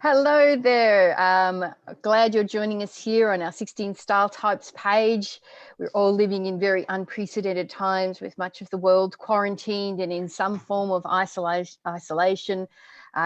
Hello there. Glad you're joining us here on our 16 style types page. We're all living in very unprecedented times with much of the world quarantined and in some form of isolation.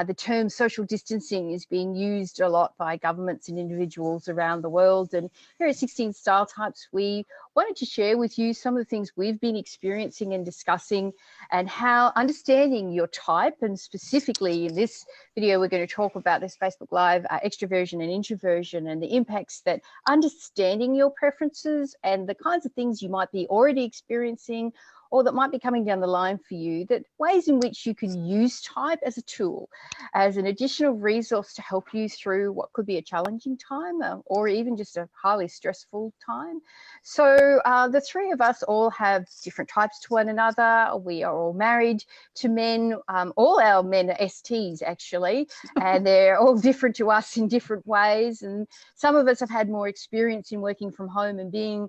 The term social distancing is being used a lot by governments and individuals around the world. And here at 16 style types, we wanted to share with you some of the things we've been experiencing and discussing, and how understanding your type, and specifically in this video, we're going to talk about this Facebook Live, extroversion and introversion, and the impacts that understanding your preferences and the kinds of things you might be already experiencing or that might be coming down the line for you, that ways in which you can use type as a tool, as an additional resource to help you through what could be a challenging time or even just a highly stressful time. So the three of us all have different types to one another. We are all married to men. All our men are STs actually, and they're all different to us in different ways. And some of us have had more experience in working from home and being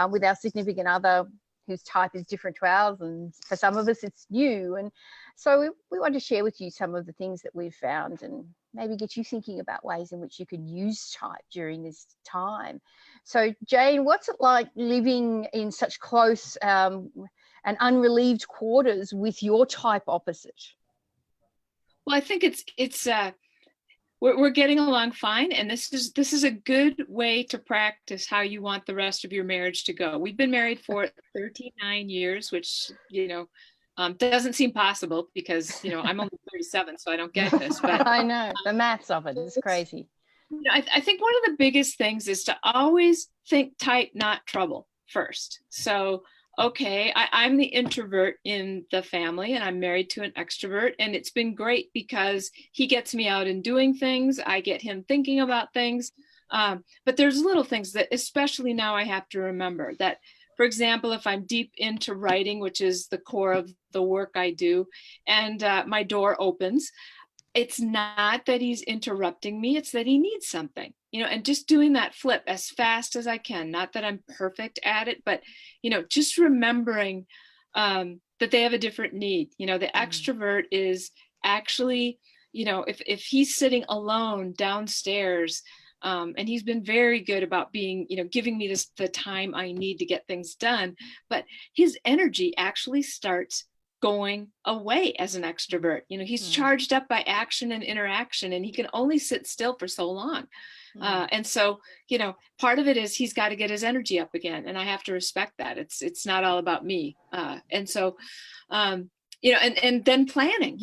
with our significant other whose type is different to ours, and for some of us it's new. And so we want to share with you some of the things that we've found and maybe get you thinking about ways in which you can use type during this time. So Jane, what's it like living in such close and unrelieved quarters with your type opposite? Well, I think we're getting along fine, and this is a good way to practice how you want the rest of your marriage to go. We've been married for 39 years, which doesn't seem possible because I'm only 37, so I don't get this. But I know the maths of it is crazy. I think one of the biggest things is to always think type, not trouble first. So okay, I'm the introvert in the family and I'm married to an extrovert, and it's been great because he gets me out and doing things. I get him thinking about things. But there's little things that, especially now, I have to remember that, for example, if I'm deep into writing, which is the core of the work I do, and my door opens, it's not that he's interrupting me, it's that he needs something, and just doing that flip as fast as I can. Not that I'm perfect at it, but, just remembering that they have a different need. The extrovert is actually, if he's sitting alone downstairs, and he's been very good about being, giving me the time I need to get things done, but his energy actually starts going away as an extrovert. He's charged up by action and interaction, and he can only sit still for so long. And so, part of it is he's got to get his energy up again, and I have to respect that. It's not all about me. And so, and then planning,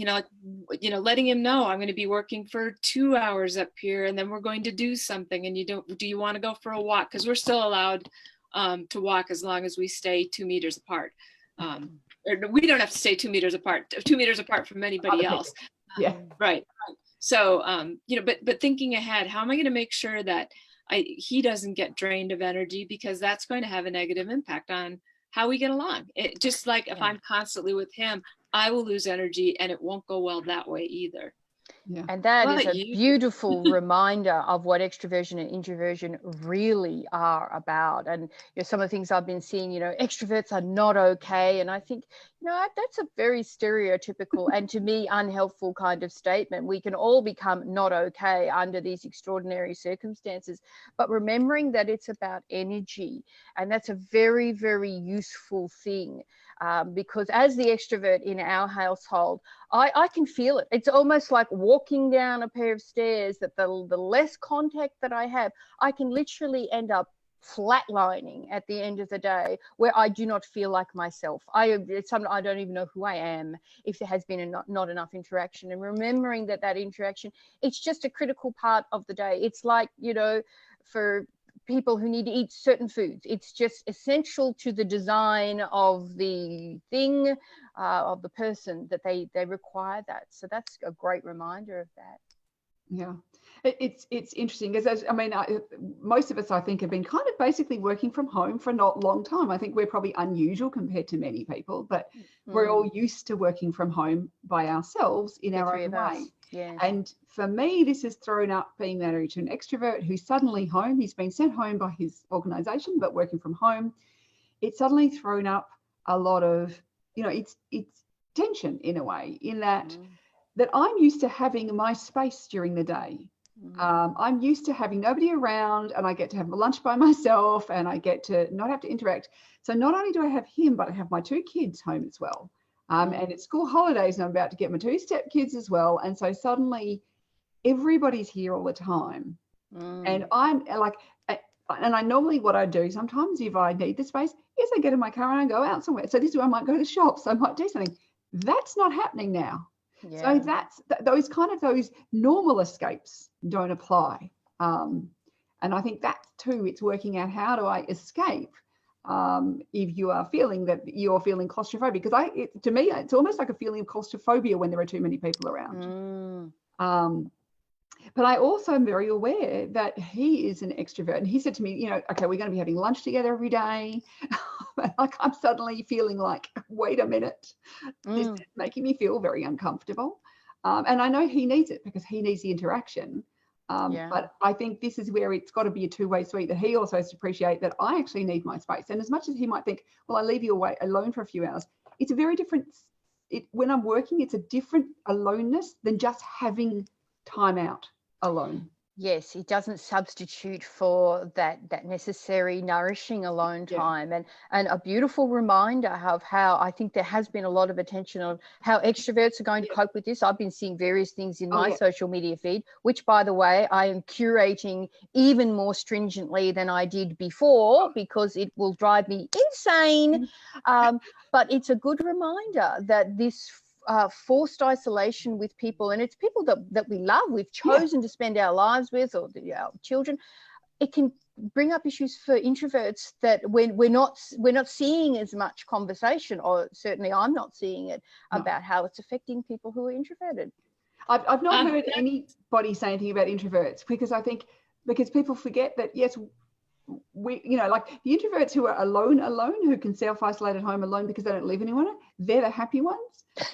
letting him know I'm going to be working for 2 hours up here, and then we're going to do something. And do you want to go for a walk? Because we're still allowed to walk as long as we stay 2 meters apart. We don't have to stay 2 meters apart from anybody else. Yeah. Right. So, but thinking ahead, how am I going to make sure that he doesn't get drained of energy, because that's going to have a negative impact on how we get along. It just like if I'm constantly with him, I will lose energy, and it won't go well that way either. Yeah. And that is a beautiful reminder of what extroversion and introversion really are about. And some of the things I've been seeing, extroverts are not okay. And I think, that's a very stereotypical and, to me, unhelpful kind of statement. We can all become not okay under these extraordinary circumstances, but remembering that it's about energy, and that's a very, very useful thing. Because as the extrovert in our household, I can feel it. It's almost like walking down a pair of stairs, that the less contact that I have, I can literally end up flatlining at the end of the day, where I do not feel like myself. I don't even know who I am if there has been not enough interaction. And remembering that interaction, it's just a critical part of the day. It's like, for people who need to eat certain foods, it's just essential to the design of the thing, of the person, that they require that. So that's a great reminder of that. Yeah, it's interesting, because most of us, I think, have been kind of basically working from home for not a long time. I think we're probably unusual compared to many people, but we're all used to working from home by ourselves in our own way. Yeah. And for me, this has thrown up being married to an extrovert who's suddenly home. He's been sent home by his organization, but working from home. It's suddenly thrown up a lot of, it's tension in a way, in that I'm used to having my space during the day. I'm used to having nobody around, and I get to have lunch by myself, and I get to not have to interact. So not only do I have him, but I have my 2 kids home as well. And it's school holidays, and I'm about to get my 2 step kids as well. And so suddenly everybody's here all the time. And I'm like, and I normally, what I do sometimes if I need the space is I get in my car and I go out somewhere. So this is where I might go to shops. I might do something. That's not happening now. Yeah. So that's those normal escapes don't apply. And I think that too, it's working out, how do I escape if you are feeling that you're feeling claustrophobic? Because to me, it's almost like a feeling of claustrophobia when there are too many people around. But I also am very aware that he is an extrovert. And he said to me, you know, okay, we're going to be having lunch together every day. Like, I'm suddenly feeling like, wait a minute, this is making me feel very uncomfortable. And I know he needs it because he needs the interaction. But I think this is where it's got to be a two-way street, that he also has to appreciate that I actually need my space. And as much as he might think, well, I leave you alone for a few hours, it's a very different, when I'm working, it's a different aloneness than just having time out alone. Yes, it doesn't substitute for that necessary nourishing alone time. And a beautiful reminder of how I think there has been a lot of attention on how extroverts are going to cope with this. I've been seeing various things in my social media feed, which, by the way, I am curating even more stringently than I did before, because it will drive me insane. But it's a good reminder that this forced isolation with people, and it's people that we love, we've chosen to spend our lives with, or our children, it can bring up issues for introverts that we're not seeing as much conversation, or certainly I'm not seeing it, about how it's affecting people who are introverted. I've not heard anybody say anything about introverts, because people forget that, yes, we, you know, like the introverts who are alone, who can self-isolate at home alone because they don't live anywhere, they're the happy ones.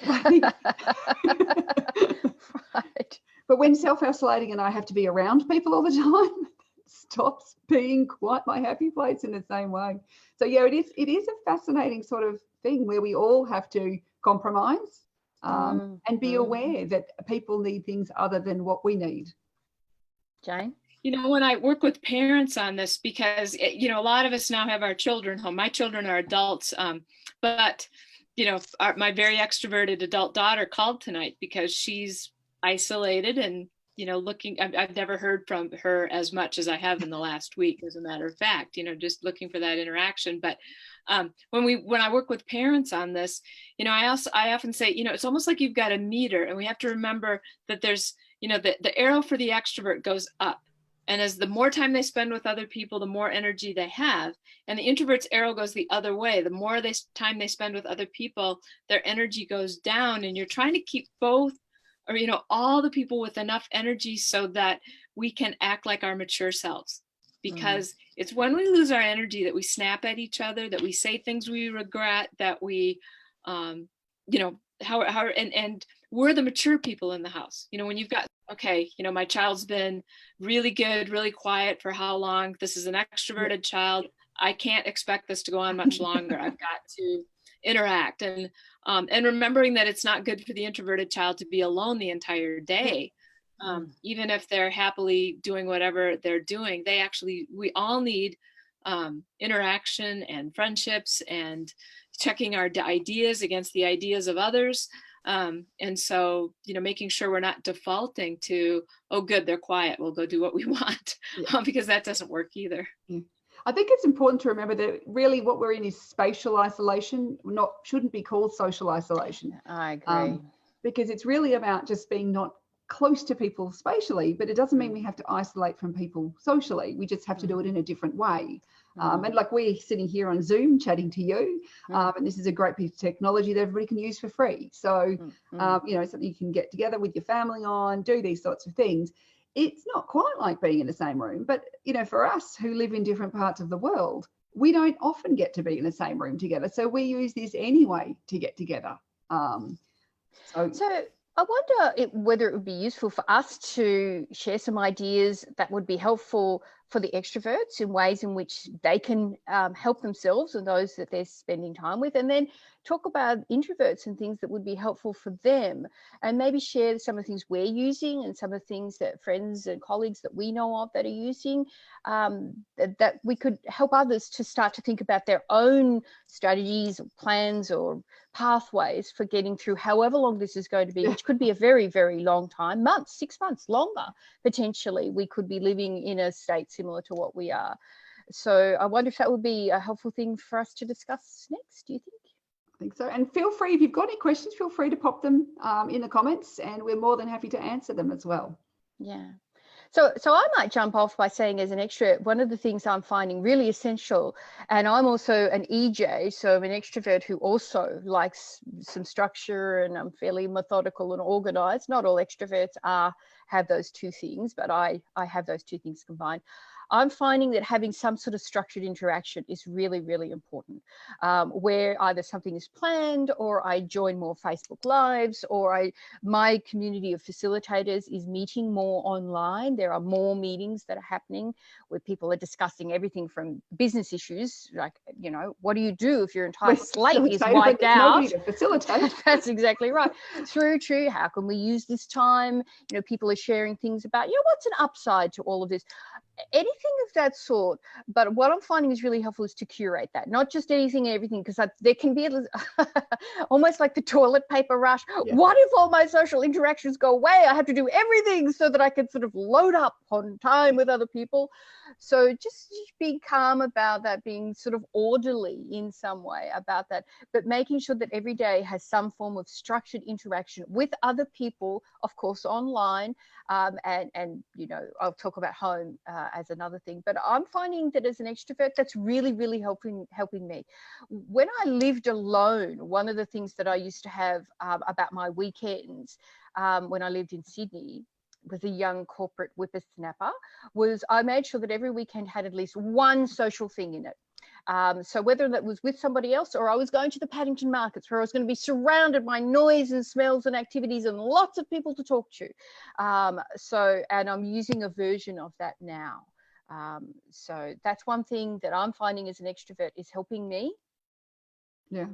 I think. Right. But when self-isolating and I have to be around people all the time, it stops being quite my happy place in the same way. So yeah, it is a fascinating sort of thing where we all have to compromise and be aware that people need things other than what we need. Jane? You know, when I work with parents on this, because, you know, a lot of us now have our children home. My children are adults, but, you know, my very extroverted adult daughter called tonight because she's isolated and, you know, I've never heard from her as much as I have in the last week, as a matter of fact, you know, just looking for that interaction. But when I work with parents on this, you know, I often say, you know, it's almost like you've got a meter, and we have to remember that there's, you know, the arrow for the extrovert goes up. And as the more time they spend with other people, the more energy they have. And the introvert's arrow goes the other way. The more time they spend with other people, their energy goes down. And you're trying to keep both, or, you know, all the people with enough energy so that we can act like our mature selves. Because it's when we lose our energy that we snap at each other, that we say things we regret, that we, you know, and we're the mature people in the house. You know, when you've got, okay, you know, my child's been really good, really quiet for how long? This is an extroverted child. I can't expect this to go on much longer. I've got to interact. And remembering that it's not good for the introverted child to be alone the entire day. Even if they're happily doing whatever they're doing, we all need interaction and friendships and checking our ideas against the ideas of others. And so, you know, making sure we're not defaulting to, oh, good, they're quiet, we'll go do what we want, because that doesn't work either. I think it's important to remember that really what we're in is spatial isolation, shouldn't be called social isolation. I agree. Because it's really about just being not close to people spatially, but it doesn't mean we have to isolate from people socially. We just have to do it in a different way. And like we're sitting here on Zoom chatting to you, and this is a great piece of technology that everybody can use for free. So, you know, something you can get together with your family on, do these sorts of things. It's not quite like being in the same room, but, you know, for us who live in different parts of the world, we don't often get to be in the same room together. So we use this anyway to get together. So I wonder whether it would be useful for us to share some ideas that would be helpful for the extroverts in ways in which they can help themselves and those that they're spending time with, and then talk about introverts and things that would be helpful for them, and maybe share some of the things we're using and some of the things that friends and colleagues that we know of that are using, that we could help others to start to think about their own strategies or plans or pathways for getting through however long this is going to be, which could be a very, very long time, months, 6 months, longer, potentially. We could be living in a state similar to what we are. So I wonder if that would be a helpful thing for us to discuss next, do you think? I think so. And feel free, if you've got any questions, feel free to pop them in the comments, and we're more than happy to answer them as well. Yeah. So I might jump off by saying, as an extrovert, one of the things I'm finding really essential, and I'm also an EJ, so I'm an extrovert who also likes some structure, and I'm fairly methodical and organized. Not all extroverts have those two things, but I have those two things combined. I'm finding that having some sort of structured interaction is really, really important, where either something is planned, or I join more Facebook Lives, or my community of facilitators is meeting more online. There are more meetings that are happening where people are discussing everything from business issues, like, you know, what do you do if your entire slate is wiped out? Nobody to facilitate. That's exactly right. Through to how can we use this time? You know, people are sharing things about, you know, what's an upside to all of this? Anything of that sort. But what I'm finding is really helpful is to curate that, not just anything and everything, because there can be almost like the toilet paper rush. Yeah. What if all my social interactions go away? I have to do everything so that I can sort of load up on time with other people. So just being calm about that, being sort of orderly in some way about that, but making sure that every day has some form of structured interaction with other people, of course, online. And you know, I'll talk about home as another thing, but I'm finding that as an extrovert, that's really, really helping me. When I lived alone, one of the things that I used to have about my weekends when I lived in Sydney with a young corporate whippersnapper was I made sure that every weekend had at least one social thing in it. So whether that was with somebody else, or I was going to the Paddington markets where I was going to be surrounded by noise and smells and activities and lots of people to talk to. And I'm using a version of that now. So that's one thing that I'm finding as an extrovert is helping me. Yeah.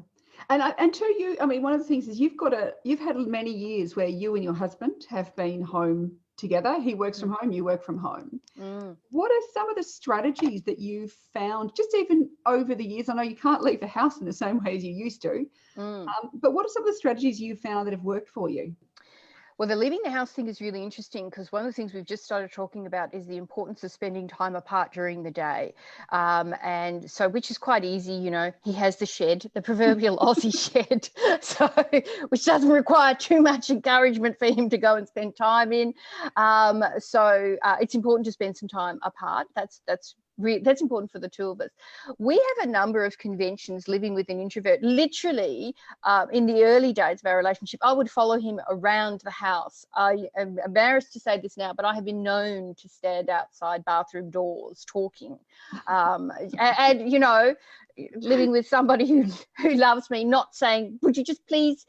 And to you, I mean, one of the things is you've had many years where you and your husband have been home together. He works from home, you work from home. What are some of the strategies that you've found, just even over the years? I know you can't leave the house in the same way as you used to, but what are some of the strategies you've found that have worked for you? Well, the leaving the house thing is really interesting, because one of the things we've just started talking about is the importance of spending time apart during the day. And so, which is quite easy, you know, he has the shed, the proverbial Aussie shed, so which doesn't require too much encouragement for him to go and spend time in. So it's important to spend some time apart. That's important for the two of us. We have a number of conventions living with an introvert. Literally, in the early days of our relationship, I would follow him around the house. I am embarrassed to say this now, but I have been known to stand outside bathroom doors talking. And you know, living with somebody who loves me, not saying, would you just please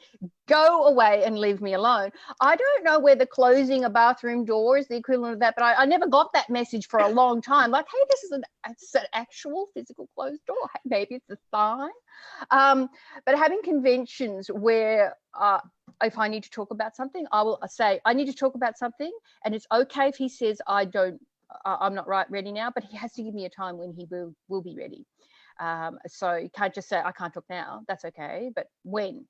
go away and leave me alone. I don't know whether closing a bathroom door is the equivalent of that, but I never got that message for a long time. Like, hey, this is an actual physical closed door. Maybe it's a sign. But having conventions where if I need to talk about something, I will say, I need to talk about something, and it's okay if he says, I'm not ready now, but he has to give me a time when he will be ready. So you can't just say, I can't talk now. That's okay. But when?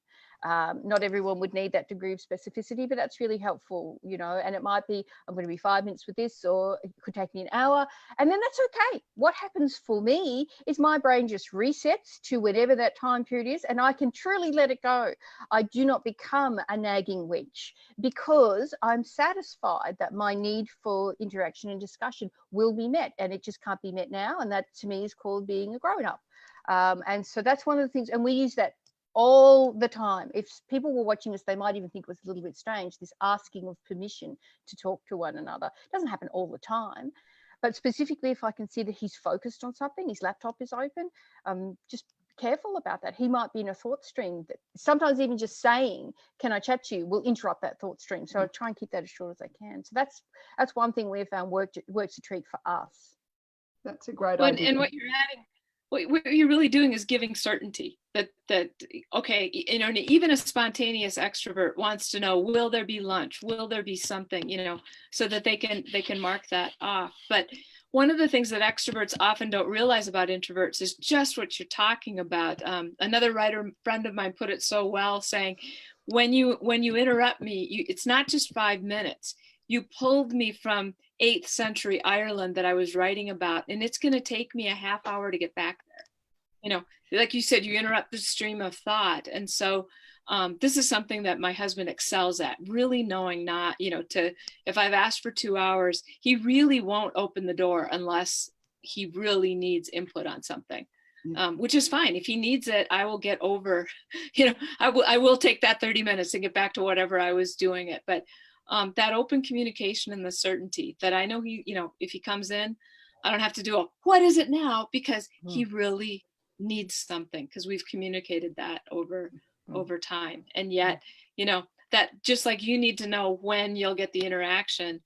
Not everyone would need that degree of specificity, but that's really helpful, you know, and it might be, I'm going to be 5 minutes with this, or it could take me an hour, and then that's okay. What happens for me is my brain just resets to whatever that time period is, and I can truly let it go. I do not become a nagging wench, because I'm satisfied that my need for interaction and discussion will be met, and it just can't be met now, and that to me is called being a grown-up. And so that's one of the things, and we use that all the time. If people were watching us, they might even think it was a little bit strange, this asking of permission to talk to one another. It doesn't happen all the time, but specifically if I can see that he's focused on something, his laptop is open, just careful about that. He might be in a thought stream that sometimes even just saying, can I chat to you, will interrupt that thought stream. So I try and keep that as short as I can. So that's one thing we've found works a treat for us. That's a great idea. And what you're really doing is giving certainty that okay, you know, even a spontaneous extrovert wants to know, will there be lunch, will there be something, you know, so that they can mark that off. But one of the things that extroverts often don't realize about introverts is just what you're talking about. Another writer friend of mine put it so well, saying, when you interrupt me, it's not just 5 minutes. You pulled me from 8th century Ireland that I was writing about, and it's going to take me a half hour to get back there. You know, like you said, you interrupt the stream of thought. And so this is something that my husband excels at, really knowing not, you know, if I've asked for 2 hours, he really won't open the door unless he really needs input on something. Which is fine. If he needs it, I will get over, you know, I will take that 30 minutes and get back to whatever I was doing it. But that open communication and the certainty that I know he, you know, if he comes in, I don't have to do a, what is it now? Because he really needs something, because we've communicated that over time. And yet, you know, that just like you need to know when you'll get the interaction,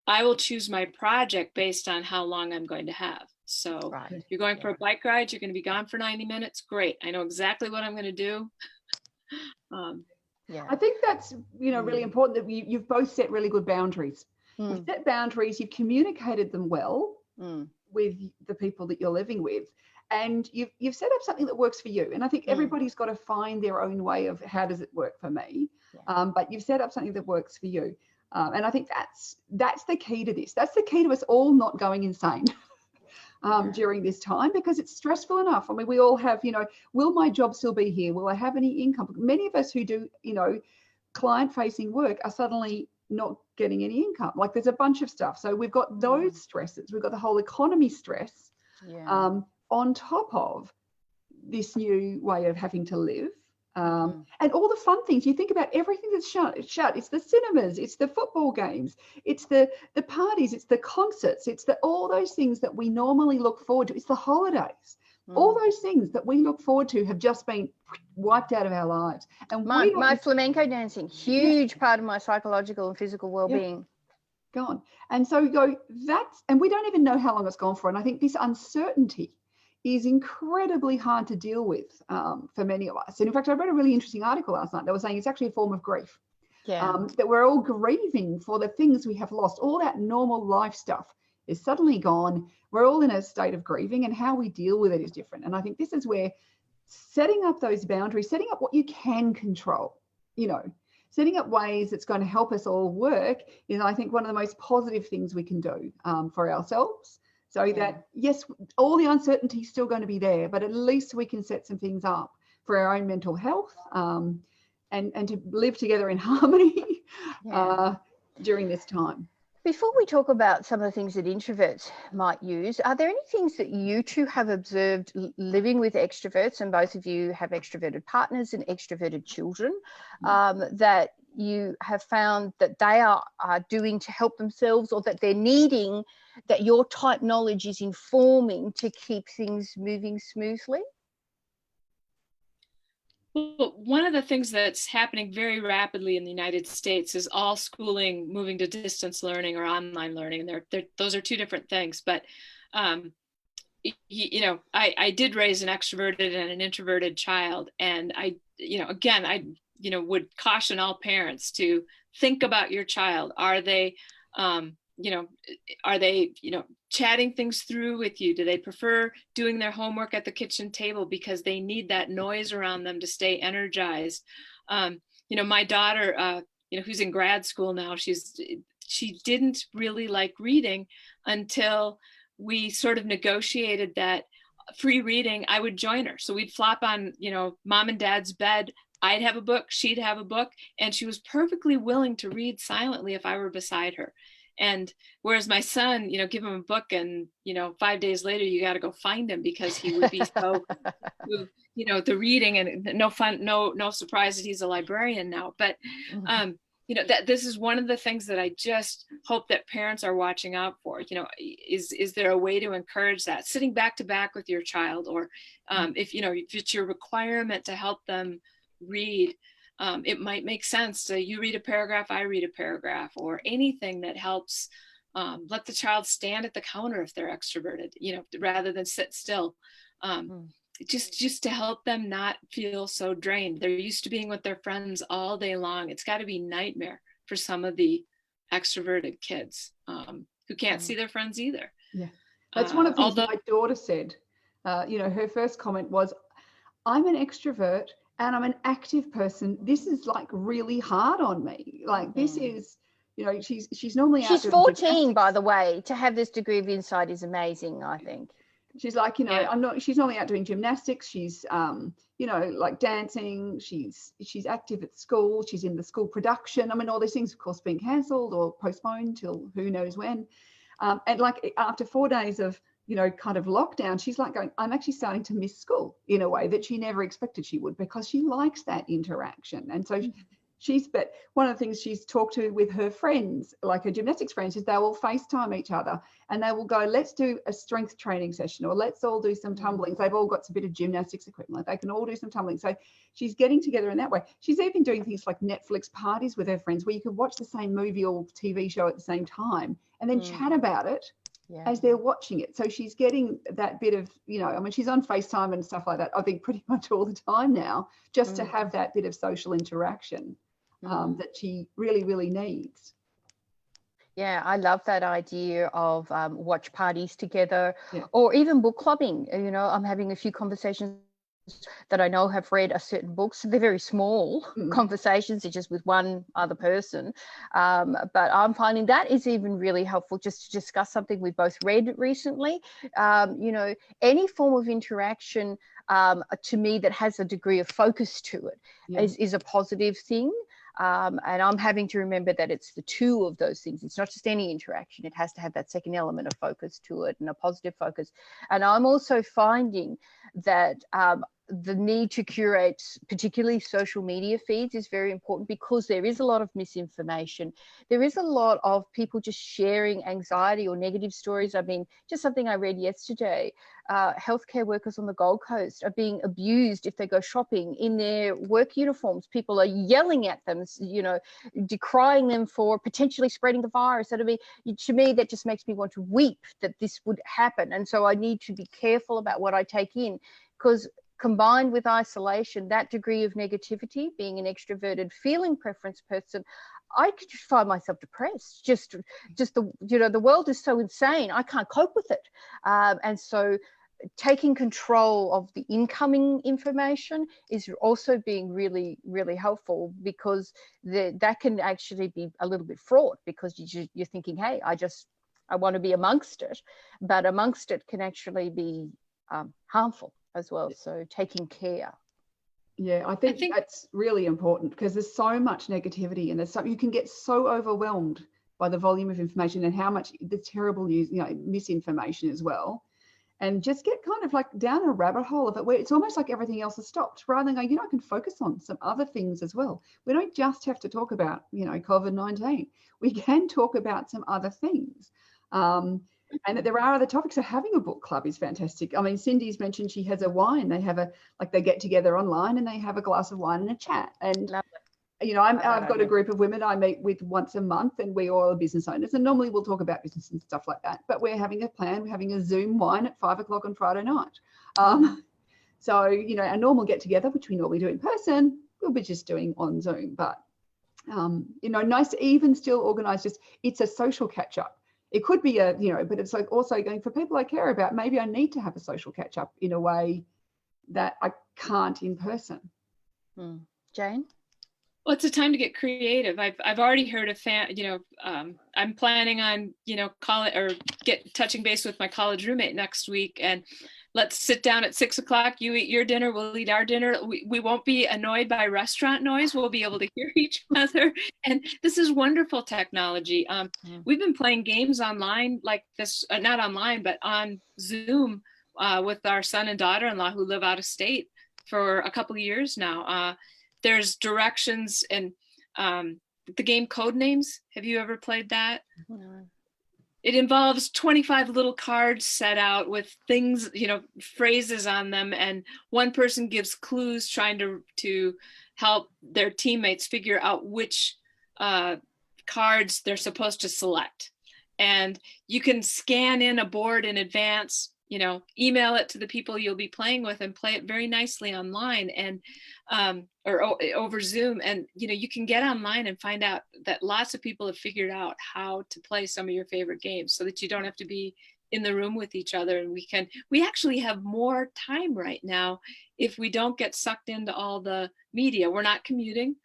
I will choose my project based on how long I'm going to have. So you're going for a bike ride, you're going to be gone for 90 minutes. Great. I know exactly what I'm going to do. I think that's, you know, really important that you've both set really good boundaries. You've set boundaries, you've communicated them well with the people that you're living with, and you've set up something that works for you. And I think everybody's got to find their own way of how does it work for me. But you've set up something that works for you. And I think that's the key to this. That's the key to us all not going insane during this time, because it's stressful enough. I mean, we all have, you know, will my job still be here? Will I have any income? Many of us who do, you know, client-facing work are suddenly not getting any income. Like there's a bunch of stuff. So we've got those stresses. We've got the whole economy stress on top of this new way of having to live. And all the fun things. You think about everything that's shut. It's the cinemas, it's the football games, it's the parties, it's the concerts, it's all those things that we normally look forward to. It's the holidays. All those things that we look forward to have just been wiped out of our lives. And my flamenco dancing, huge part of my psychological and physical well-being. Gone. And so you go, and we don't even know how long it's gone for. And I think this uncertainty is incredibly hard to deal with for many of us. And in fact, I read a really interesting article last night that was saying it's actually a form of grief. That we're all grieving for the things we have lost. All that normal life stuff is suddenly gone. We're all in a state of grieving, and how we deal with it is different. And I think this is where setting up those boundaries, setting up what you can control, you know, setting up ways that's going to help us all work is, I think, one of the most positive things we can do for ourselves. So that, yes, all the uncertainty is still going to be there, but at least we can set some things up for our own mental health and to live together in harmony during this time. Before we talk about some of the things that introverts might use, are there any things that you two have observed living with extroverts, and both of you have extroverted partners and extroverted children, that you have found that they are doing to help themselves, or that they're needing, that your type knowledge is informing to keep things moving smoothly? Well, one of the things that's happening very rapidly in the United States is all schooling moving to distance learning or online learning. Those are two different things. But, you know, I did raise an extroverted and an introverted child. And I would caution all parents to think about your child. Are they, chatting things through with you? Do they prefer doing their homework at the kitchen table because they need that noise around them to stay energized? My daughter, who's in grad school now, she didn't really like reading until we sort of negotiated that free reading. I would join her. So we'd flop on, mom and dad's bed. I'd have a book, she'd have a book, and she was perfectly willing to read silently if I were beside her. And whereas my son, give him a book and, 5 days later, you got to go find him because he would be so, the reading, and no surprise that he's a librarian now. But, that this is one of the things that I just hope that parents are watching out for. Is there a way to encourage that, sitting back to back with your child, or if it's your requirement to help them read, it might make sense to you read a paragraph, I read a paragraph, or anything that helps let the child stand at the counter if they're extroverted, rather than sit still. Just to help them not feel so drained. They're used to being with their friends all day long. It's got to be a nightmare for some of the extroverted kids who can't see their friends either. Yeah, that's one of the things my daughter said. Her first comment was, I'm an extrovert and I'm an active person. This is like really hard on me. Like this is, she's normally she's 14, by the way. To have this degree of insight is amazing, I think. She's like, she's normally out doing gymnastics. She's, like dancing. She's active at school. She's in the school production. I mean, all these things, of course, being cancelled or postponed till who knows when. And like after 4 days of, kind of lockdown, she's like going, I'm actually starting to miss school in a way that she never expected she would, because she likes that interaction. And so but one of the things she's talked to with her friends, like her gymnastics friends, is they will FaceTime each other and they will go, let's do a strength training session, or let's all do some tumbling. They've all got a bit of gymnastics equipment. Like they can all do some tumbling. So she's getting together in that way. She's even doing things like Netflix parties with her friends, where you could watch the same movie or TV show at the same time and then chat about it as they're watching it. So she's getting that bit of, she's on FaceTime and stuff like that, I think pretty much all the time now, just to have that bit of social interaction. That she really, really needs. Yeah, I love that idea of watch parties together, or even book clubbing. I'm having a few conversations that I know have read a certain book. So they're very small conversations, they're just with one other person. But I'm finding that is even really helpful, just to discuss something we both read recently. Any form of interaction to me that has a degree of focus to it is a positive thing. And I'm having to remember that it's the two of those things. It's not just any interaction. It has to have that second element of focus to it, and a positive focus. And I'm also finding that the need to curate particularly social media feeds is very important, because there is a lot of misinformation. There is a lot of people just sharing anxiety or negative stories. I mean, just something I read yesterday, healthcare workers on the Gold Coast are being abused if they go shopping in their work uniforms. People are yelling at them, decrying them for potentially spreading the virus. So to me, that just makes me want to weep that this would happen. And so I need to be careful about what I take in, because combined with isolation, that degree of negativity, being an extroverted feeling preference person, I could just find myself depressed. Just the world is so insane. I can't cope with it. And so taking control of the incoming information is also being really, really helpful, because that can actually be a little bit fraught, because you're thinking, hey, I want to be amongst it, but amongst it can actually be harmful as well. So taking care. Yeah, I think that's really important, because there's so much negativity, and you can get so overwhelmed by the volume of information and how much the terrible news, misinformation as well, and just get kind of like down a rabbit hole of it, where it's almost like everything else has stopped, rather than going, I can focus on some other things as well. We don't just have to talk about, COVID-19. We can talk about some other things. And that there are other topics. So having a book club is fantastic. I mean, Cindy's mentioned she has a wine. They have they get together online and they have a glass of wine and a chat. And, I've got a group of women I meet with once a month, and we all are business owners. And normally we'll talk about business and stuff like that. But we're having a plan. We're having a Zoom wine at 5:00 on Friday night. So, a normal get together, which we normally do in person, we'll be just doing on Zoom. But, nice to even still organise it's a social catch up. It could be but it's like also going, for people I care about, maybe I need to have a social catch up in a way that I can't in person. Jane? Well, it's a time to get creative. I've already heard of I'm planning on, touching base with my college roommate next week, and let's sit down at 6:00. You eat your dinner, we'll eat our dinner. We won't be annoyed by restaurant noise. We'll be able to hear each other. And this is wonderful technology. We've been playing games online like this, not online, but on Zoom with our son and daughter-in-law who live out of state for a couple of years now. There's directions and the game Codenames. Have you ever played that? No. It involves 25 little cards set out with things, phrases on them, and one person gives clues trying to help their teammates figure out which cards they're supposed to select. And you can scan in a board in advance, email it to the people you'll be playing with and play it very nicely online, and or over Zoom. And you can get online and find out that lots of people have figured out how to play some of your favorite games, so that you don't have to be in the room with each other. And we actually have more time right now if we don't get sucked into all the media. We're not commuting.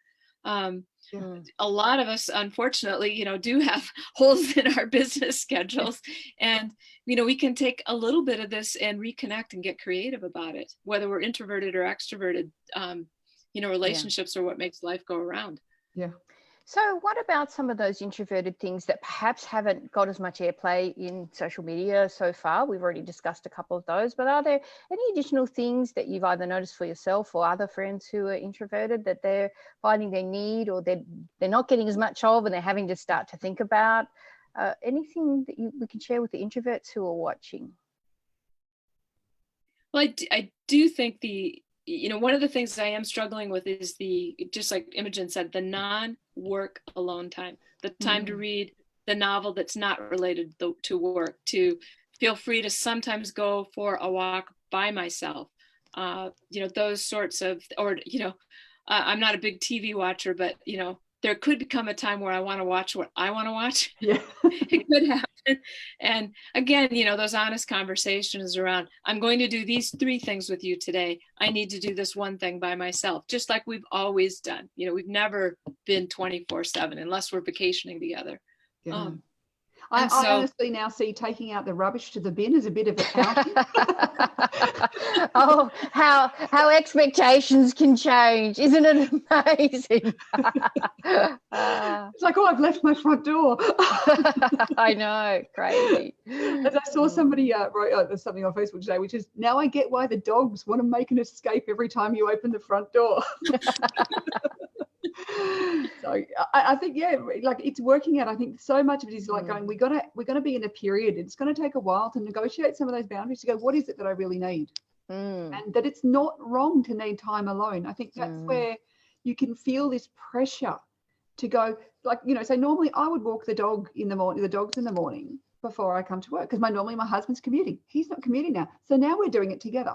A lot of us, unfortunately, do have holes in our business schedules, and we can take a little bit of this and reconnect and get creative about it, whether we're introverted or extroverted. Relationships are what makes life go around. Yeah. So what about some of those introverted things that perhaps haven't got as much airplay in social media so far? We've already discussed a couple of those, but are there any additional things that you've either noticed for yourself or other friends who are introverted that they're finding they need, or they're not getting as much of, and they're having to start to think about? Anything that we can share with the introverts who are watching? Well, I do think one of the things I am struggling with is just like Imogen said, the non-work alone time, the time to read the novel that's not related to work, to feel free to sometimes go for a walk by myself. Those sorts of, I'm not a big TV watcher, but there could become a time where I want to watch what I want to watch. Yeah. It could happen. And again, those honest conversations around, I'm going to do these 3 things with you today. I need to do this one thing by myself, just like we've always done. We've never been 24/7 unless we're vacationing together. Yeah. I honestly now see taking out the rubbish to the bin as a bit of an outing. Oh, how expectations can change. Isn't it amazing? It's like, oh, I've left my front door. I know, crazy. As I saw somebody wrote something on Facebook today, which is, now I get why the dogs want to make an escape every time you open the front door. So I think, like, it's working out. I think so much of it is like going, we're gonna be in a period. It's going to take a while to negotiate some of those boundaries, to go, what is it that I really need? And that it's not wrong to need time alone. I think that's where you can feel this pressure to go, like, say normally I would walk the dogs in the morning before I come to work, because normally my husband's commuting. He's not commuting now. So now we're doing it together.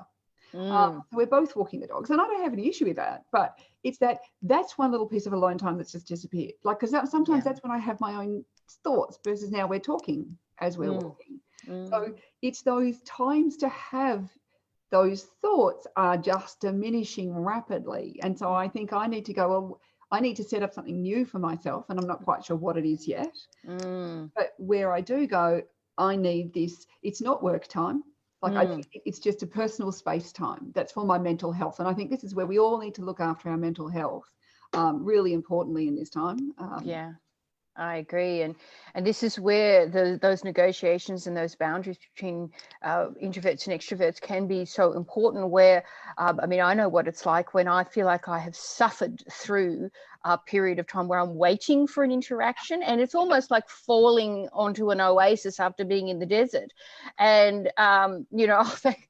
So we're both walking the dogs, and I don't have any issue with that, but it's that's one little piece of alone time that's just disappeared. Like, because sometimes that's when I have my own thoughts, versus now we're talking as we're walking. So it's those times to have those thoughts are just diminishing rapidly. And so I think I need to go, well, I need to set up something new for myself, and I'm not quite sure what it is yet. But where I do go, I need this. It's not work time. Like, I think it's just a personal space time that's for my mental health. And I think this is where we all need to look after our mental health, really importantly in this time. I agree. And this is where those negotiations and those boundaries between introverts and extroverts can be so important, where, I know what it's like when I feel like I have suffered through a period of time where I'm waiting for an interaction, and it's almost like falling onto an oasis after being in the desert. And, I'll think,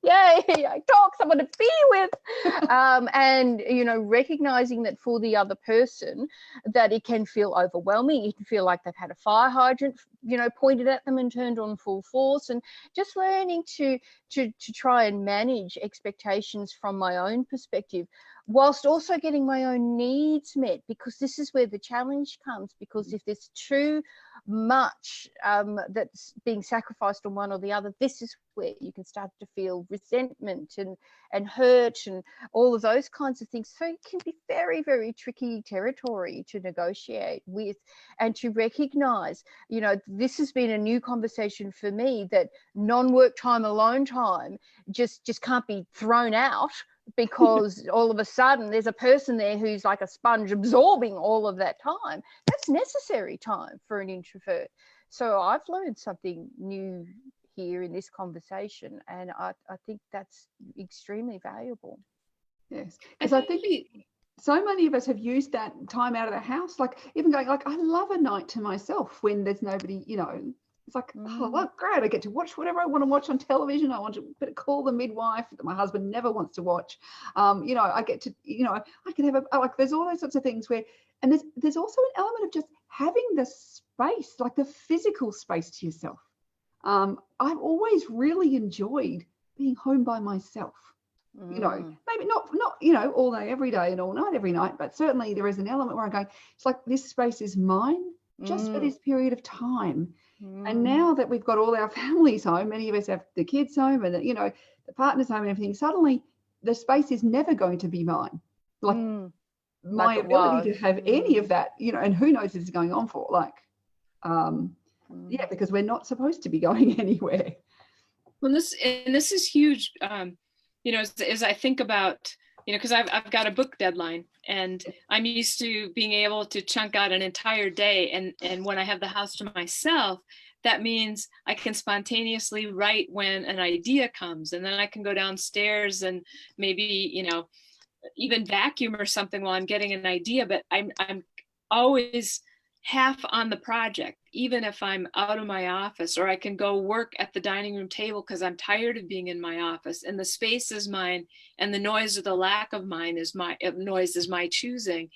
yay, I talk, someone to be with. And, recognizing that for the other person, that it can feel overwhelming. It can feel like they've had a fire hydrant, pointed at them and turned on full force. And just learning to try and manage expectations from my own perspective, whilst also getting my own needs met, because this is where the challenge comes. Because if there's too much that's being sacrificed on one or the other, this is where you can start to feel resentment and hurt and all of those kinds of things. So it can be very, very tricky territory to negotiate with, and to recognize, this has been a new conversation for me, that non-work time, alone time just can't be thrown out, because all of a sudden there's a person there who's like a sponge absorbing all of that time. That's necessary time for an introvert. So I've learned something new here in this conversation, and I think that's extremely valuable. Yes, because I think so many of us have used that time out of the house, like even going, like, I love a night to myself when there's nobody, it's like, oh, well, great, I get to watch whatever I want to watch on television. I want to call the midwife that my husband never wants to watch. I get to, I can have there's all those sorts of things where, and there's also an element of just having the space, like the physical space to yourself. I've always really enjoyed being home by myself. You know, maybe not you know, all day every day and all night every night, but certainly there is an element where I'm going, it's like this space is mine just for this period of time. And now that we've got all our families home, many of us have the kids home and you know, the partners home and everything, suddenly the space is never going to be mine. Like my ability to have any of that, you know, and who knows what it's going on for, like yeah, because we're not supposed to be going anywhere. Well, this is huge. You know, as I think about, you know, because I've got a book deadline, and I'm used to being able to chunk out an entire day, and when I have the house to myself, that means I can spontaneously write when an idea comes, and then I can go downstairs and maybe, you know, even vacuum or something while I'm getting an idea. But I'm always half on the project, even if I'm out of my office, or I can go work at the dining room table because I'm tired of being in my office, and the space is mine, and the noise or the lack of mine is my noise is my choosing.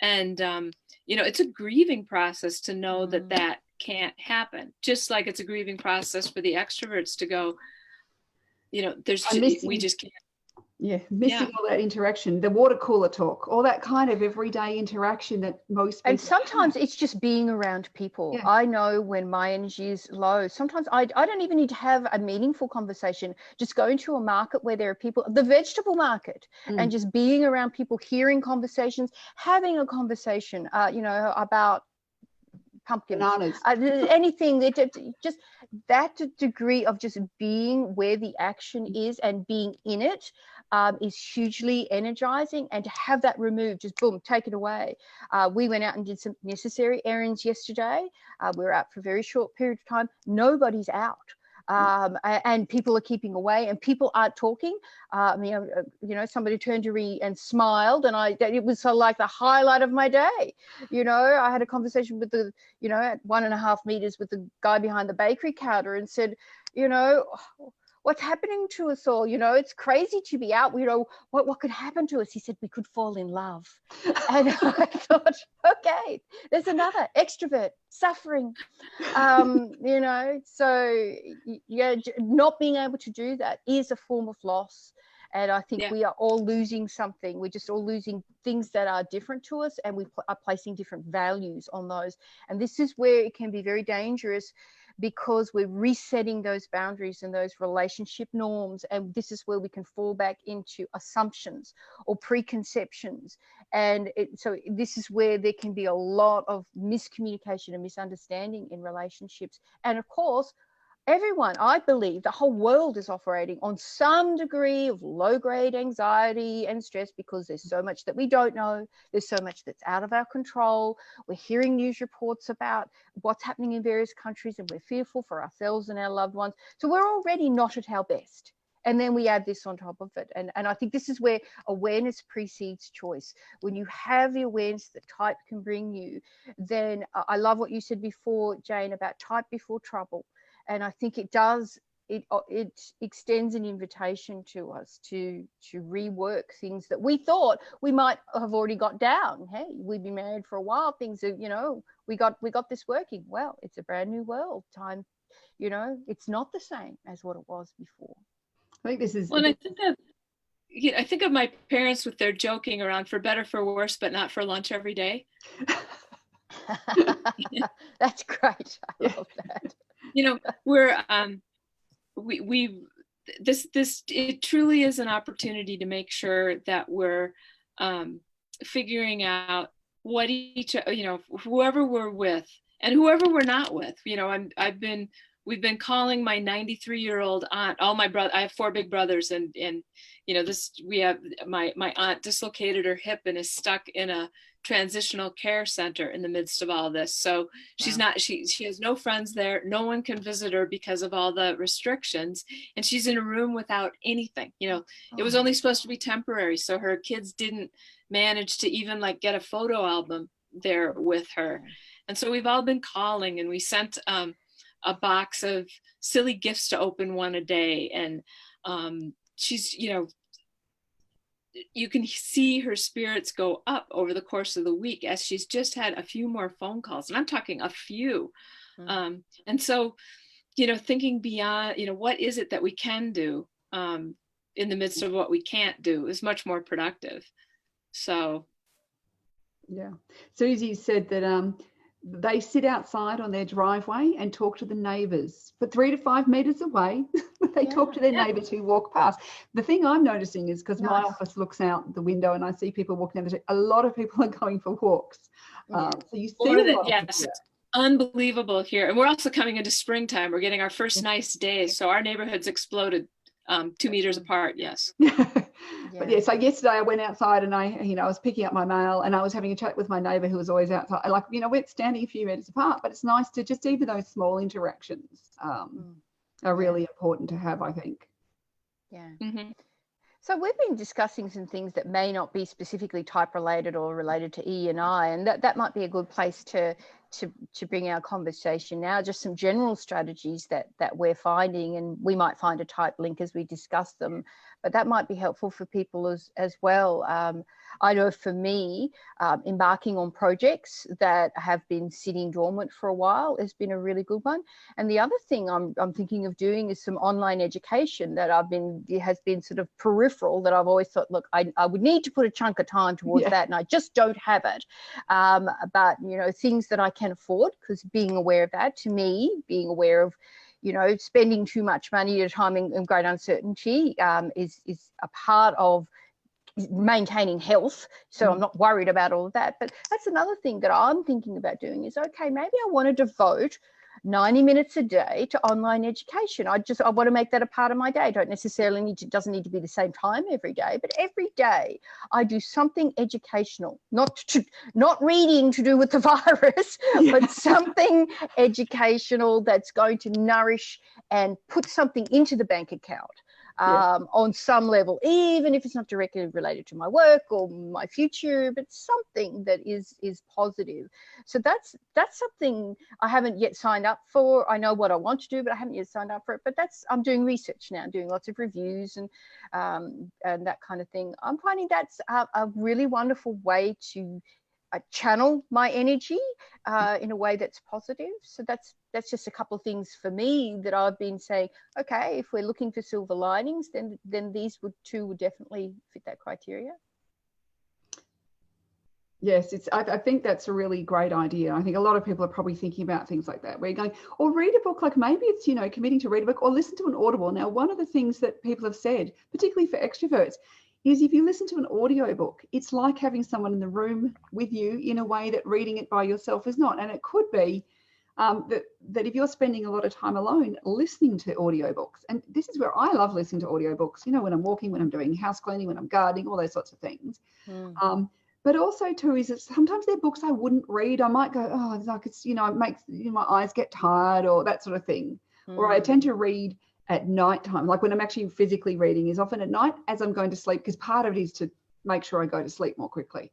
And you know, it's a grieving process to know that that can't happen, just like it's a grieving process for the extroverts to go, you know, we just can't. Yeah, missing all that interaction, the water cooler talk, all that kind of everyday interaction that most people. And sometimes it's just being around people. Yeah. I know when my energy is low, sometimes I don't even need to have a meaningful conversation. Just going to a market where there are people, the vegetable market, and just being around people, hearing conversations, having a conversation, you know, about pumpkins, bananas, anything that just that degree of just being where the action is and being in it is hugely energizing. And to have that removed, just boom, take it away. We went out and did some necessary errands yesterday. We were out for a very short period of time. Nobody's out. And people are keeping away, and people aren't talking. You know, somebody turned to me and smiled, and it was sort of like the highlight of my day. You know, I had a conversation with the, you know, at 1.5 meters with the guy behind the bakery counter, and said, you know, what's happening to us all? You know, it's crazy to be out. You know, what could happen to us? He said, we could fall in love. And I thought, okay, there's another extrovert suffering. You know, so yeah, not being able to do that is a form of loss. And I think we are all losing something. We're just all losing things that are different to us, and we are placing different values on those. And this is where it can be very dangerous, because we're resetting those boundaries and those relationship norms. And this is where we can fall back into assumptions or preconceptions. And so this is where there can be a lot of miscommunication and misunderstanding in relationships. And of course, everyone, I believe the whole world is operating on some degree of low-grade anxiety and stress, because there's so much that we don't know. There's so much that's out of our control. We're hearing news reports about what's happening in various countries, and we're fearful for ourselves and our loved ones. So we're already not at our best. And then we add this on top of it. And I think this is where awareness precedes choice. When you have the awareness that type can bring you, then I love what you said before, Jane, about type before trouble. And I think it does, it extends an invitation to us to rework things that we thought we might have already got down. Hey, we've been married for a while. Things are, you know, we got this working. Well, it's a brand new world. Time, you know, it's not the same as what it was before. I think this is. Well, I think of my parents with their joking around, for better, for worse, but not for lunch every day. That's great. I love that. You know, we're it truly is an opportunity to make sure that we're figuring out what whoever we're with and whoever we're not with. You know, we've been calling my 93-year-old aunt, I have 4 big brothers, and you know, we have my aunt dislocated her hip and is stuck in a transitional care center in the midst of all this. So she's not, she has no friends there. No one can visit her because of all the restrictions. And she's in a room without anything. You know, it was only supposed to be temporary. So her kids didn't manage to even like get a photo album there with her. And so we've all been calling, and we sent a box of silly gifts to open one a day. And she's, you know, you can see her spirits go up over the course of the week as she's just had a few more phone calls, and I'm talking a few. And so thinking beyond, what is it that we can do in the midst of what we can't do is much more productive. So. Yeah. Susie said that they sit outside on their driveway and talk to the neighbours, but 3 to 5 metres away, they talk to their neighbours who walk past. The thing I'm noticing is because my office looks out the window and I see people walking down the street, a lot of people are going for walks. So you see a lot of people. Unbelievable here. And we're also coming into springtime. We're getting our first nice days. So our neighborhood's exploded 2 meters apart. Yes. But yeah, so yesterday I went outside and I was picking up my mail and I was having a chat with my neighbour who was always outside. Like, we're standing a few metres apart, but it's nice to just even those small interactions are really important to have, I think. Yeah. Mm-hmm. So we've been discussing some things that may not be specifically type related or related to E and I, and that might be a good place to bring our conversation now, just some general strategies that we're finding, and we might find a type link as we discuss them, but that might be helpful for people as well. I know for me, embarking on projects that have been sitting dormant for a while has been a really good one. And the other thing I'm thinking of doing is some online education that has been sort of peripheral, that I've always thought, look, I would need to put a chunk of time towards that, and I just don't have it. But, things that I can afford, because being aware of that, to me, being aware of, spending too much money at a time in great uncertainty is a part of maintaining health. So I'm not worried about all of that. But that's another thing that I'm thinking about doing is, okay, maybe I want to devote 90 minutes a day to online education. I want to make that a part of my day. I don't necessarily doesn't need to be the same time every day, but every day I do something educational, not reading to do with the virus, but something educational that's going to nourish and put something into the bank account. On some level, even if it's not directly related to my work or my future, but something that is positive. So that's something I haven't yet signed up for. I know what I want to do, but I haven't yet signed up for it. But I'm doing research now, doing lots of reviews and that kind of thing. I'm finding that's a really wonderful way to channel my energy in a way that's positive. So that's just a couple of things for me that I've been saying, okay, if we're looking for silver linings, then these would definitely fit that criteria. Yes, I think that's a really great idea. I think a lot of people are probably thinking about things like that. We're going, or read a book, like maybe it's, committing to read a book or listen to an Audible. Now, one of the things that people have said, particularly for extroverts, is if you listen to an audiobook, it's like having someone in the room with you in a way that reading it by yourself is not. And it could be that if you're spending a lot of time alone listening to audiobooks, and this is where I love listening to audiobooks, when I'm walking, when I'm doing house cleaning, when I'm gardening, all those sorts of things. But also too is that sometimes they're books I wouldn't read. I might go, oh, it's like it's, it makes my eyes get tired or that sort of thing. Or I tend to read at night time, like when I'm actually physically reading is often at night as I'm going to sleep, because part of it is to make sure I go to sleep more quickly.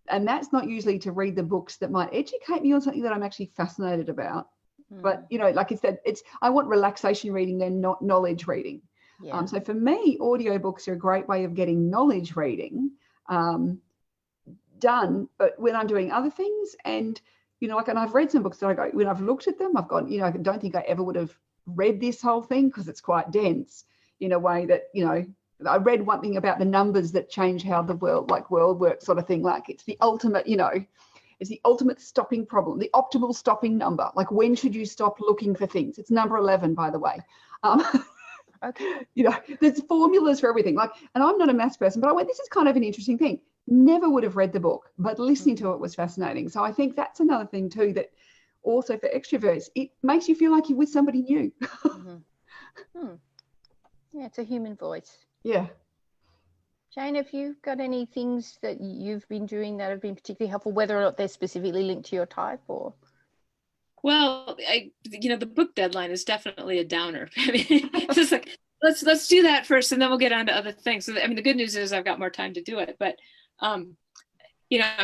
And that's not usually to read the books that might educate me on something that I'm actually fascinated about. But, like I said, I want relaxation reading than not knowledge reading. So for me, audiobooks are a great way of getting knowledge reading done, but when I'm doing other things, and and I've read some books that I go, when I've looked at them, I've gone, I don't think I ever would have read this whole thing because it's quite dense in a way that, I read one thing about the numbers that change how the world works, sort of thing. Like it's the ultimate, it's the ultimate stopping problem, the optimal stopping number. Like when should you stop looking for things? It's number 11, by the way. Okay. There's formulas for everything. And I'm not a maths person, but I went, this is kind of an interesting thing. Never would have read the book, but listening to it was fascinating. So I think that's another thing too, that also for extroverts, it makes you feel like you're with somebody new. Yeah, it's a human voice. Yeah. Jane, have you got any things that you've been doing that have been particularly helpful, whether or not they're specifically linked to your type or? Well, the book deadline is definitely a downer. I mean, it's just like, let's do that first and then we'll get on to other things. So, the good news is I've got more time to do it, but, I'm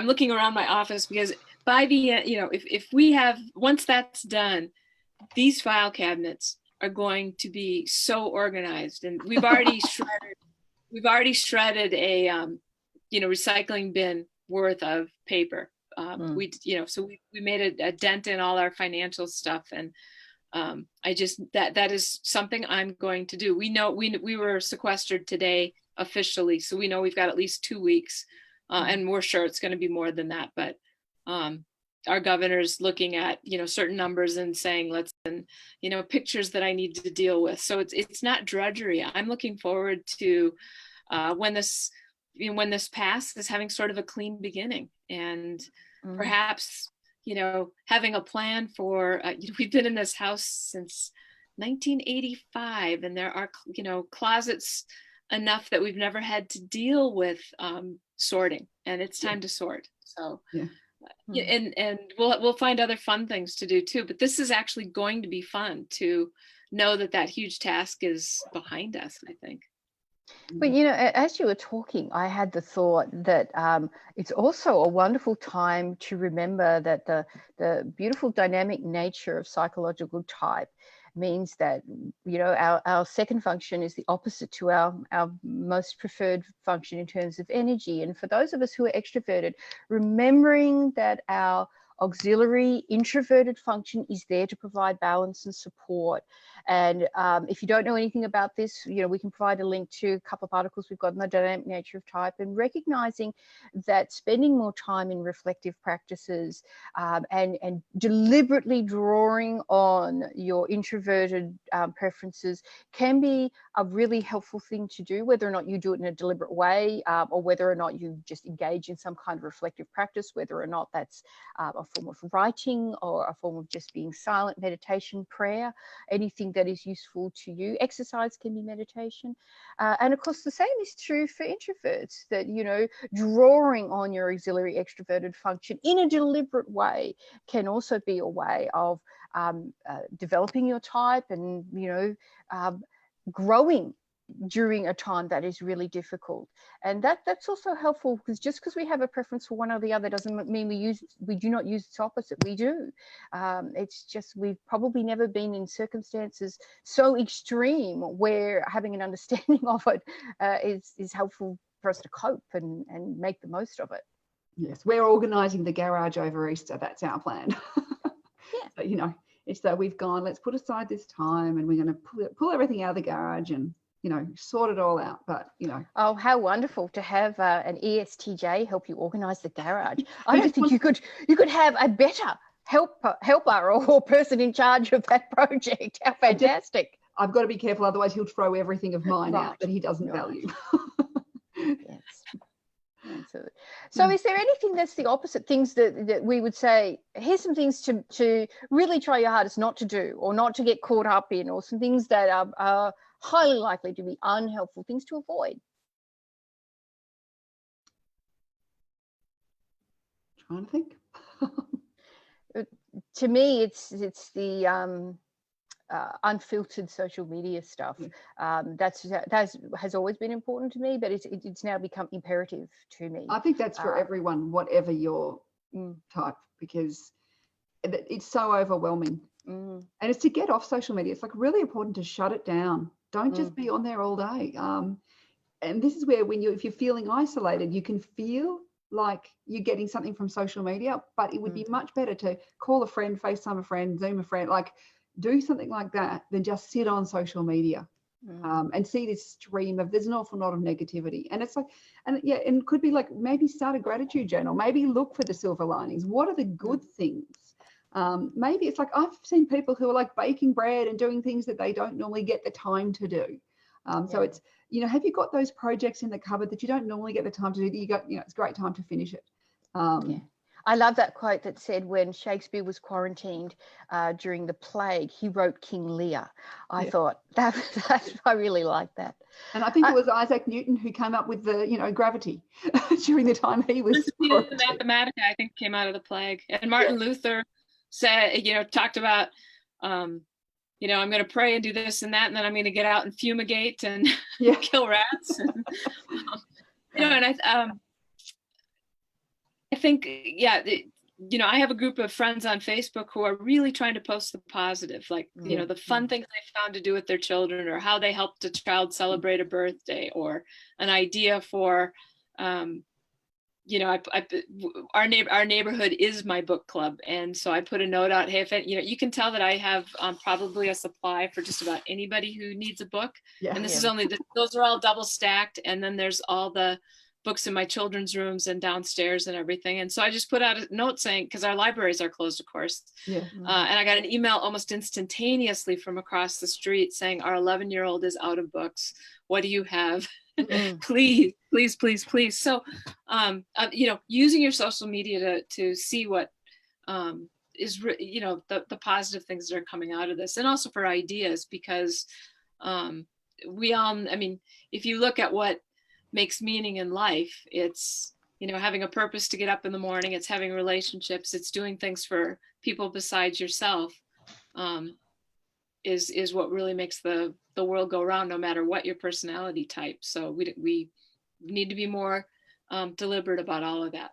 looking around my office because by the end, if we have, once that's done, these file cabinets are going to be so organized, and we've already shredded a, recycling bin worth of paper. So we made a dent in all our financial stuff, and I just, that is something I'm going to do. We know we were sequestered today officially, so we know we've got at least 2 weeks, and we're sure it's going to be more than that. But our governor's looking at, certain numbers and saying, and pictures that I need to deal with. So it's not drudgery. I'm looking forward to when this passes, having sort of a clean beginning, and perhaps having a plan for, we've been in this house since 1985, and there are, closets enough that we've never had to deal with sorting, and it's time to sort. So, and we'll find other fun things to do too, but this is actually going to be fun to know that huge task is behind us, I think. But, as you were talking, I had the thought that it's also a wonderful time to remember that the beautiful dynamic nature of psychological type means that, our second function is the opposite to our most preferred function in terms of energy. And for those of us who are extroverted, remembering that our auxiliary introverted function is there to provide balance and support. And if you don't know anything about this, we can provide a link to a couple of articles we've got on the dynamic nature of type, and recognizing that spending more time in reflective practices and deliberately drawing on your introverted preferences can be a really helpful thing to do, whether or not you do it in a deliberate way, or whether or not you just engage in some kind of reflective practice, whether or not that's a form of writing or a form of just being silent, meditation, prayer, anything that is useful to you. Exercise can be meditation. And of course, the same is true for introverts, that, drawing on your auxiliary extroverted function in a deliberate way can also be a way of developing your type and, growing during a time that is really difficult. And that's also helpful, because just because we have a preference for one or the other doesn't mean we do not use its opposite. We do. It's just we've probably never been in circumstances so extreme where having an understanding of it is helpful for us to cope and make the most of it. Yes, we're organising the garage over Easter. That's our plan. Yeah. So, it's that we've gone, let's put aside this time and we're going to pull everything out of the garage and sort it all out. But oh, how wonderful to have an ESTJ help you organise the garage. I don't think you could have a better helper or person in charge of that project. How fantastic! I've got to be careful, otherwise he'll throw everything of mine out that he doesn't value. Yes. So is there anything that's the opposite, things that we would say, here's some things to really try your hardest not to do or not to get caught up in, or some things that are highly likely to be unhelpful, things to avoid? Trying to think. To me, it's the unfiltered social media stuff. That has always been important to me, but it's now become imperative to me. I think that's for everyone, whatever your type, because it's so overwhelming. And it's to get off social media. It's like really important to shut it down. Don't just be on there all day. And this is where if you're feeling isolated, you can feel like you're getting something from social media, but it would be much better to call a friend, FaceTime a friend, Zoom a friend, like do something like that than just sit on social media and see this stream of, there's an awful lot of negativity. And it's like, and it could be like, maybe start a gratitude journal, maybe look for the silver linings. What are the good things? Maybe it's like, I've seen people who are like baking bread and doing things that they don't normally get the time to do. So it's, have you got those projects in the cupboard that you don't normally get the time to do, that you got, it's a great time to finish it. I love that quote that said, when Shakespeare was quarantined during the plague, he wrote King Lear. I thought that I really liked that. And I think it was Isaac Newton who came up with the gravity during the time he was quarantined. The Mathematica, I think, came out of the plague. And Martin Luther said, talked about, I'm going to pray and do this and that, and then I'm going to get out and fumigate and kill rats. And, and I think, I have a group of friends on Facebook who are really trying to post the positive, like, the fun things they found to do with their children, or how they helped a child celebrate a birthday, or an idea for, you know, our neighborhood is my book club, and so I put a note out. Hey, if it, you know, you can tell that I have probably a supply for just about anybody who needs a book. Yeah. And this is only those are all double stacked, and then there's all the books in my children's rooms and downstairs and everything. And so I just put out a note saying, because our libraries are closed, of course. Yeah. And I got an email almost instantaneously from across the street saying, our 11-year-old is out of books. What do you have? Please, please, please, please. So, you know, using your social media to see what is, you know, the positive things that are coming out of this, and also for ideas, because we all, I mean, if you look at what makes meaning in life, it's, you know, having a purpose to get up in the morning, it's having relationships, it's doing things for people besides yourself, is what really makes the world go round, no matter what your personality type. So we need to be more deliberate about all of that.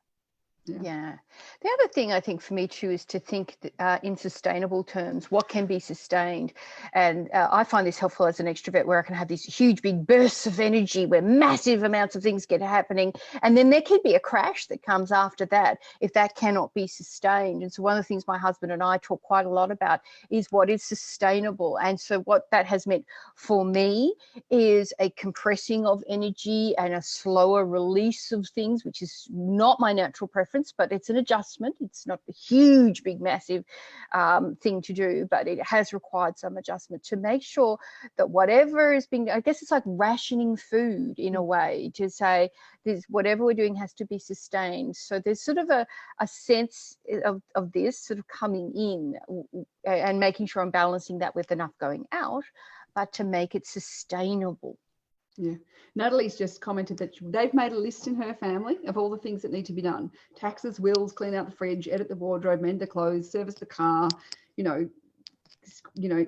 Yeah. The other thing I think for me too is to think in sustainable terms. What can be sustained? And I find this helpful as an extrovert, where I can have these huge big bursts of energy where massive amounts of things get happening, and then there could be a crash that comes after that if that cannot be sustained. And so one of the things my husband and I talk quite a lot about is what is sustainable. And so what that has meant for me is a compressing of energy and a slower release of things, which is not my natural preference, but it's an adjustment. It's not a huge, big, massive thing to do, but it has required some adjustment to make sure that whatever is being, I guess it's like rationing food in a way, to say this, whatever we're doing has to be sustained. So there's sort of a sense of this sort of coming in and making sure I'm balancing that with enough going out, but to make it sustainable. Yeah. Natalie's just commented that they've made a list in her family of all the things that need to be done. Taxes, wills, clean out the fridge, edit the wardrobe, mend the clothes, service the car, you know,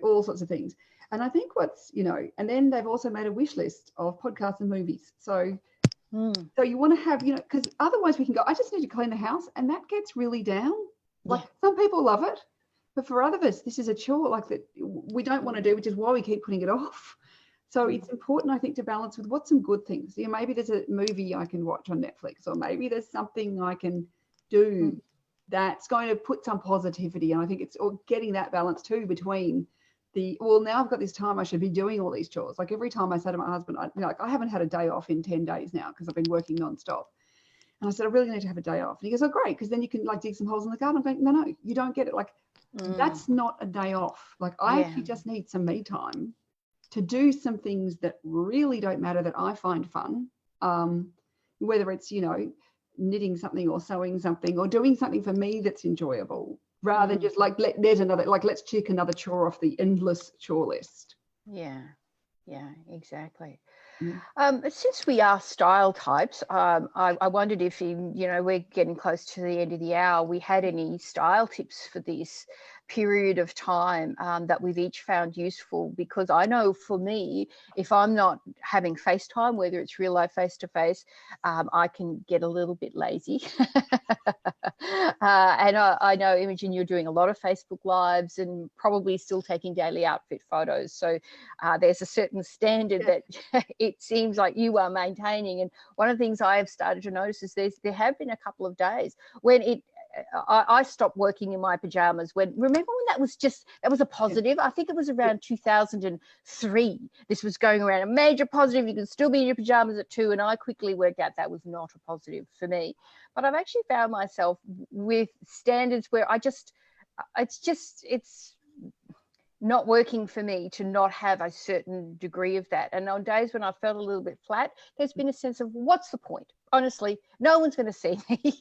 all sorts of things. And I think what's, you know, and then they've also made a wish list of podcasts and movies. So so you want to have, you know, because otherwise we can go, I just need to clean the house, and that gets really down. Like some people love it, but for other of us, this is a chore like that we don't want to do, which is why we keep putting it off. So it's important, I think, to balance with what's some good things. You know, maybe there's a movie I can watch on Netflix, or maybe there's something I can do that's going to put some positivity. And I think it's getting that balance too between well, now I've got this time, I should be doing all these chores. Like every time I say to my husband, I haven't had a day off in 10 days now because I've been working nonstop. And I said, I really need to have a day off. And he goes, oh, great, because then you can like dig some holes in the garden. I'm going, no, you don't get it. Like that's not a day off. Like I actually just need some me time to do some things that really don't matter, that I find fun, whether it's, you know, knitting something or sewing something or doing something for me that's enjoyable, rather than just like, there's another, like, let's check another chore off the endless chore list. Yeah, exactly. Since we are style types, I wondered if, you know, we're getting close to the end of the hour, we had any style tips for this period of time that we've each found useful, because I know for me, if I'm not having FaceTime, whether it's real life face-to-face, I can get a little bit lazy. And I know, Imogen, you're doing a lot of Facebook Lives and probably still taking daily outfit photos. So there's a certain standard that it seems like you are maintaining. And one of the things I have started to notice is there have been a couple of days when I stopped working in my pajamas. Remember when that was a positive? I think it was around 2003. This was going around, a major positive. You can still be in your pajamas at 2, and I quickly worked out that was not a positive for me. But I've actually found myself with standards where it's not working for me to not have a certain degree of that. And on days when I felt a little bit flat, there's been a sense of, what's the point? Honestly, no one's going to see me.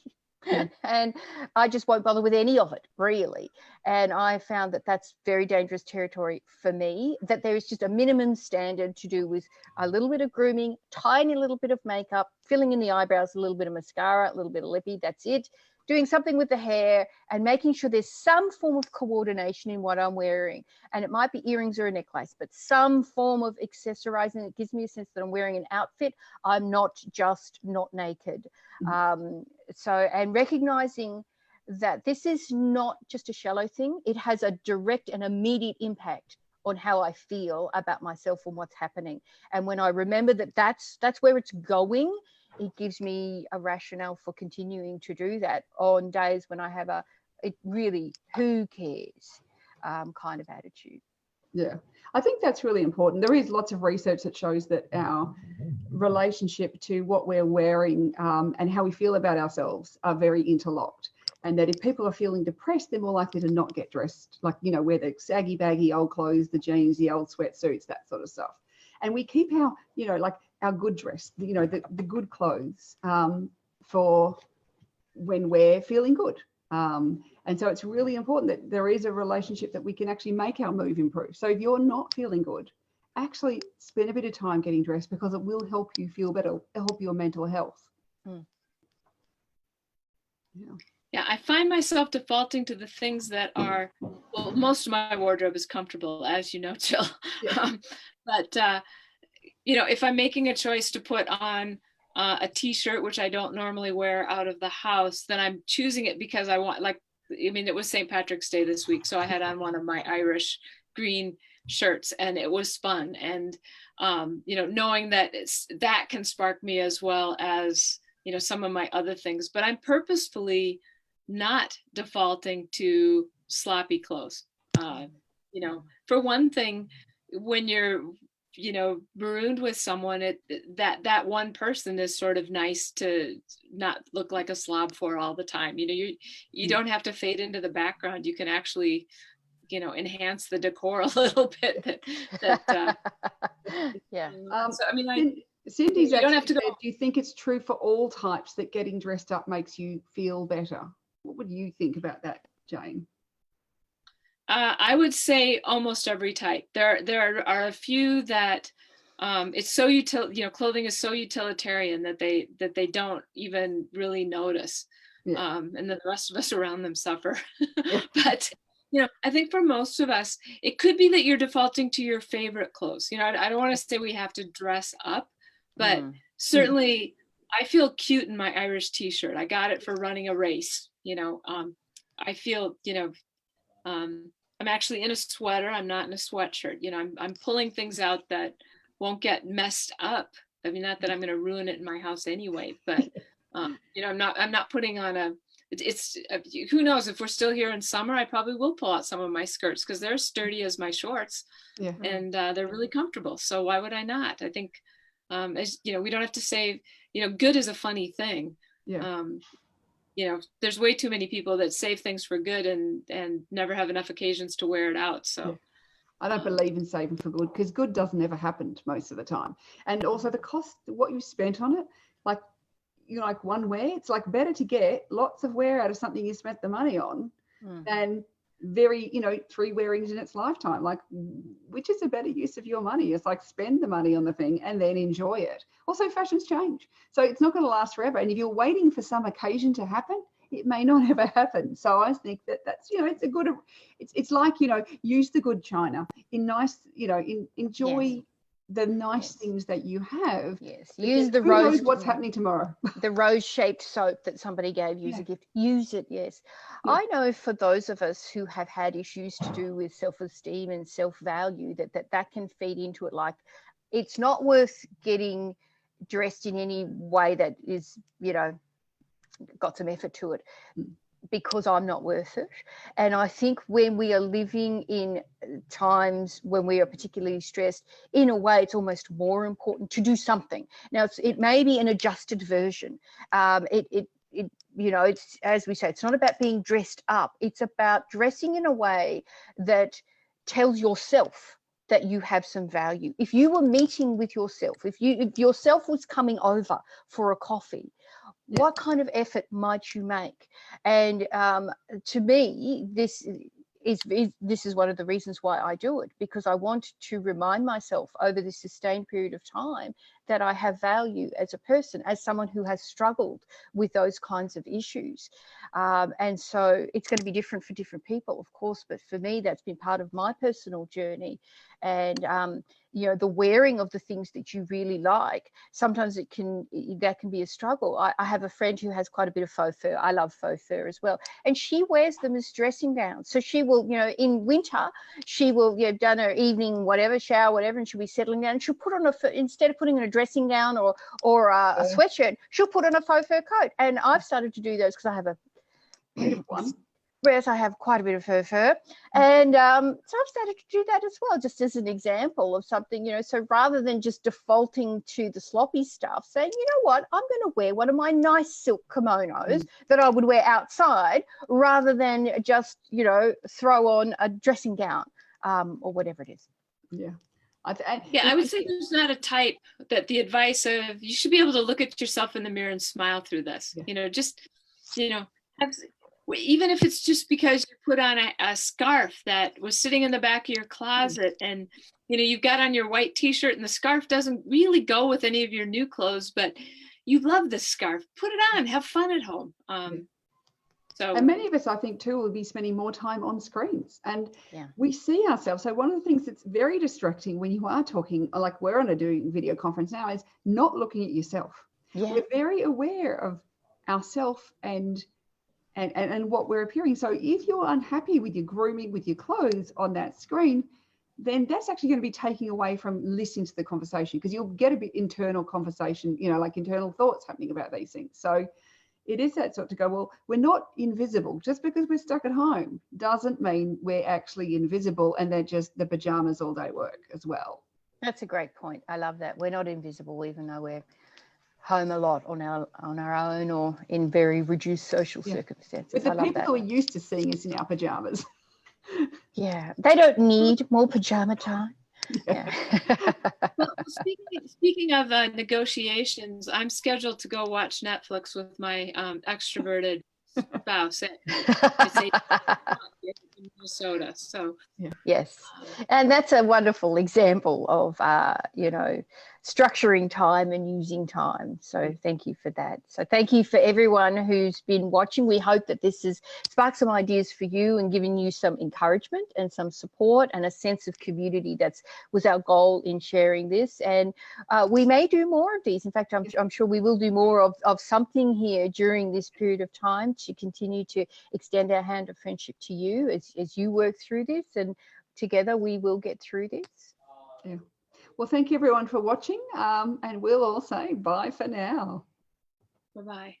And I just won't bother with any of it, really. And I found that that's very dangerous territory for me, that there is just a minimum standard to do with a little bit of grooming, tiny little bit of makeup, filling in the eyebrows, a little bit of mascara, a little bit of lippy, that's it. Doing something with the hair and making sure there's some form of coordination in what I'm wearing. And it might be earrings or a necklace, but some form of accessorizing. It gives me a sense that I'm wearing an outfit. I'm not naked. And recognizing that this is not just a shallow thing. It has a direct and immediate impact on how I feel about myself and what's happening. And when I remember that that's where it's going, it gives me a rationale for continuing to do that on days when I have it really, who cares kind of attitude. Yeah, I think that's really important. There is lots of research that shows that our relationship to what we're wearing and how we feel about ourselves are very interlocked. And that if people are feeling depressed, they're more likely to not get dressed, like, you know, wear the saggy, baggy old clothes, the jeans, the old sweatsuits, that sort of stuff. And we keep our, you know, like our good dress, you know, the good clothes for when we're feeling good. And so it's really important that there is a relationship that we can actually make our mood improve. So if you're not feeling good, actually spend a bit of time getting dressed, because it will help you feel better, help your mental health. Yeah, I find myself defaulting to the things that are, well, most of my wardrobe is comfortable, as you know, Jill. Yeah. But, you know, if I'm making a choice to put on a t-shirt, which I don't normally wear out of the house, then I'm choosing it because I want, like, I mean, it was St. Patrick's Day this week, so I had on one of my Irish green shirts, and it was fun. And, you know, knowing that that can spark me as well as, you know, some of my other things, but I'm purposefully not defaulting to sloppy clothes. You know, for one thing, when you're, you know, marooned with someone, that one person is sort of nice to not look like a slob for all the time. You know, you don't have to fade into the background. You can actually, you know, enhance the decor a little bit. Yeah. So I mean, Cindy's you don't have to go. said, do you think it's true for all types that getting dressed up makes you feel better? What would you think about that, Jane? I would say almost every type. There are a few that it's so clothing is so utilitarian that they don't even really notice, and then the rest of us around them suffer. Yeah. But you know, I think for most of us, it could be that you're defaulting to your favorite clothes. You know, I don't want to say we have to dress up, but certainly I feel cute in my Irish t-shirt. I got it for running a race. You know, I feel, you know, I'm actually in a sweater. I'm not in a sweatshirt. You know, I'm pulling things out that won't get messed up. I mean, not that I'm going to ruin it in my house anyway, but you know, I'm not putting on it's who knows, if we're still here in summer, I probably will pull out some of my skirts because they're sturdy as my shorts, and they're really comfortable. So why would I not? I think, as you know, we don't have to say, you know, good is a funny thing. You know, there's way too many people that save things for good and never have enough occasions to wear it out. So I don't believe in saving for good, because good doesn't ever happen most of the time. And also the cost, what you spent on it, like, you know, like one wear, it's like better to get lots of wear out of something you spent the money on than you know, 3 wearings in its lifetime. Like, which is a better use of your money? It's like, spend the money on the thing and then enjoy it. Also, fashions change, so it's not going to last forever. And if you're waiting for some occasion to happen, it may not ever happen. So I think that's, you know, it's a good, it's like, you know, use the good china in nice, you know, enjoy the nice things that you have. Use the who rose. knows what's happening tomorrow? The rose-shaped soap that somebody gave you as a gift. Use it. I know for those of us who have had issues to do with self-esteem and self-value, that can feed into it. Like, it's not worth getting dressed in any way that is, you know, got some effort to it, because I'm not worth it. And I think when we are living in times when we are particularly stressed, in a way, it's almost more important to do something. Now, it may be an adjusted version. You know, it's, as we say, it's not about being dressed up. It's about dressing in a way that tells yourself that you have some value. If you were meeting with yourself, if yourself was coming over for a coffee, what kind of effort might you make? And to me, this is one of the reasons why I do it, because I want to remind myself over this sustained period of time that I have value as a person, as someone who has struggled with those kinds of issues. And so it's going to be different for different people, of course, but for me, that's been part of my personal journey. And you know, the wearing of the things that you really like, sometimes that can be a struggle. I have a friend who has quite a bit of faux fur. I love faux fur as well, and she wears them as dressing gowns. So she will, you know, in winter, she will, you know, done her evening whatever, shower, whatever, and she'll be settling down, and she'll put on instead of putting on a dressing gown or a sweatshirt, she'll put on a faux fur coat. And I've started to do those because I have a one. Whereas I have quite a bit of fur. And so I've started to do that as well, just as an example of something, you know, so rather than just defaulting to the sloppy stuff, saying, you know what, I'm going to wear one of my nice silk kimonos that I would wear outside rather than just, you know, throw on a dressing gown or whatever it is. Yeah. I would say there's not a type that the advice of you should be able to look at yourself in the mirror and smile through this, you know, just, you know, even if it's just because you put on a scarf that was sitting in the back of your closet and, you know, you've got on your white t-shirt and the scarf doesn't really go with any of your new clothes, but you love this scarf, put it on, have fun at home. And many of us, I think, too, will be spending more time on screens, and we see ourselves. So one of the things that's very distracting when you are talking, like we're on a doing video conference now, is not looking at yourself. We're very aware of ourselves and what we're appearing. So if you're unhappy with your grooming, with your clothes on that screen, then that's actually going to be taking away from listening to the conversation, because you'll get a bit internal conversation, you know, like internal thoughts happening about these things. So it is that sort to go, well, we're not invisible. Just because we're stuck at home doesn't mean we're actually invisible and they're just the pajamas all day work as well. That's a great point. I love that. We're not invisible, even though we're home a lot on our own or in very reduced social circumstances. With the people who are used to seeing us in our pajamas. Yeah, they don't need more pajama time. Well, speaking of negotiations, I'm scheduled to go watch Netflix with my extroverted spouse in Minnesota. So yes, and that's a wonderful example of you know, structuring time and using time. So thank you for that. So thank you for everyone who's been watching. We hope that this has sparked some ideas for you and given you some encouragement and some support and a sense of community. That was our goal in sharing this, and we may do more of these. In fact, I'm sure we will do more of something here during this period of time to continue to extend our hand of friendship to you as you work through this, and together we will get through this. Well, thank you everyone for watching, and we'll all say bye for now. Bye-bye.